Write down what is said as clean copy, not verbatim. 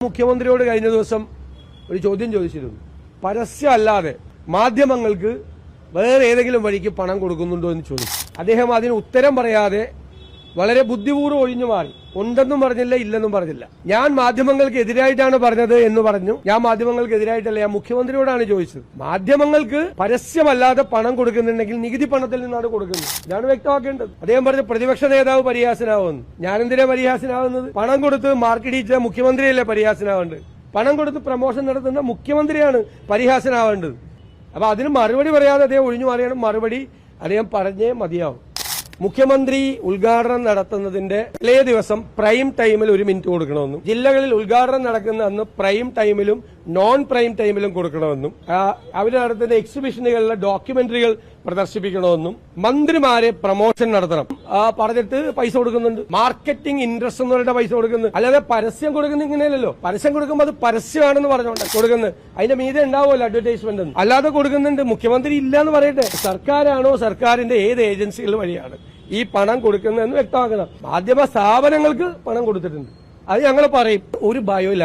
മുഖ്യമന്ത്രിയോട് കഴിഞ്ഞ ദിവസം ഒരു ചോദ്യം ചോദിച്ചിരുന്നു. പരസ്യമല്ലാതെ മാധ്യമങ്ങൾക്ക് വേറെ ഏതെങ്കിലും വഴിക്ക് പണം കൊടുക്കുന്നുണ്ടോ എന്ന് ചോദിച്ചു. അദ്ദേഹം അതിന് ഉത്തരം പറയാതെ വളരെ ബുദ്ധിപൂർവ്വം ഒഴിഞ്ഞു മാറി. ഉണ്ടെന്നും പറഞ്ഞില്ല, ഇല്ലെന്നും പറഞ്ഞില്ല. ഞാൻ മാധ്യമങ്ങൾക്ക് എതിരായിട്ടാണ് പറഞ്ഞത് എന്ന് പറഞ്ഞു. ഞാൻ മാധ്യമങ്ങൾക്ക് എതിരായിട്ടല്ല, ഞാൻ മുഖ്യമന്ത്രിയോടാണ് ചോദിച്ചത്. മാധ്യമങ്ങൾക്ക് പരസ്യമല്ലാതെ പണം കൊടുക്കുന്നുണ്ടെങ്കിൽ നികുതി പണത്തിൽ നിന്നാണ് കൊടുക്കുന്നത്. ഇതാണ് വ്യക്തമാക്കേണ്ടത്. അദ്ദേഹം പറഞ്ഞു പ്രതിപക്ഷ നേതാവ് പരിഹാസനാവുന്നു. ഞാനെന്തിനാ പരിഹാസനാവുന്നത്? പണം കൊടുത്ത് മാർക്കിടിച്ച മുഖ്യമന്ത്രിയല്ലേ പരിഹാസനാവേണ്ടത്? പണം കൊടുത്ത് പ്രമോഷൻ നടത്തുന്ന മുഖ്യമന്ത്രിയാണ് പരിഹാസനാവേണ്ടത്. അപ്പൊ അതിന് മറുപടി പറയാതെ അദ്ദേഹം ഒഴിഞ്ഞു മാറിയാണ്. മറുപടി അദ്ദേഹം പറഞ്ഞേ മതിയാവും. മുഖ്യമന്ത്രി ഉദ്ഘാടനം നടത്തുന്നതിന്റെ തലേ ദിവസം പ്രൈം ടൈമിൽ 1 മിനിറ്റ് കൊടുക്കണമെന്നും, ജില്ലകളിൽ ഉദ്ഘാടനം നടക്കുന്ന അന്ന് പ്രൈം ടൈമിലും നോൺ പ്രൈം ടൈമിലും കൊടുക്കണമെന്നും, അവർ നടത്തുന്ന എക്സിബിഷനുകളിലെ ഡോക്യുമെന്ററികൾ പ്രദർശിപ്പിക്കണമെന്നും, മന്ത്രിമാരെ പ്രമോഷൻ നടത്തണം പറഞ്ഞിട്ട് പൈസ കൊടുക്കുന്നുണ്ട്. മാർക്കറ്റിംഗ് ഇൻട്രസ്റ്റ് എന്ന് പറഞ്ഞിട്ട് പൈസ കൊടുക്കുന്നത്, അല്ലാതെ പരസ്യം കൊടുക്കുന്ന ഇങ്ങനെയല്ലോ. പരസ്യം കൊടുക്കുമ്പോൾ അത് പരസ്യമാണെന്ന് പറഞ്ഞുകൊണ്ട് കൊടുക്കുന്നത്. അതിന്റെ മീതെ ഉണ്ടാവുമല്ലോ അഡ്വർടൈസ്മെന്റ്. അല്ലാതെ കൊടുക്കുന്നുണ്ട്. മുഖ്യമന്ത്രി ഇല്ല എന്ന് പറയട്ടെ. സർക്കാരാണോ, സർക്കാരിന്റെ ഏത് ഏജൻസികൾ വഴിയാണ് ഈ പണം കൊടുക്കുന്നതെന്ന് വ്യക്തമാക്കണം. മാധ്യമ സ്ഥാപനങ്ങൾക്ക് പണം കൊടുത്തിട്ടുണ്ട്. അത് ഞങ്ങൾ പറയും. ഒരു ഭയവും ഇല്ല.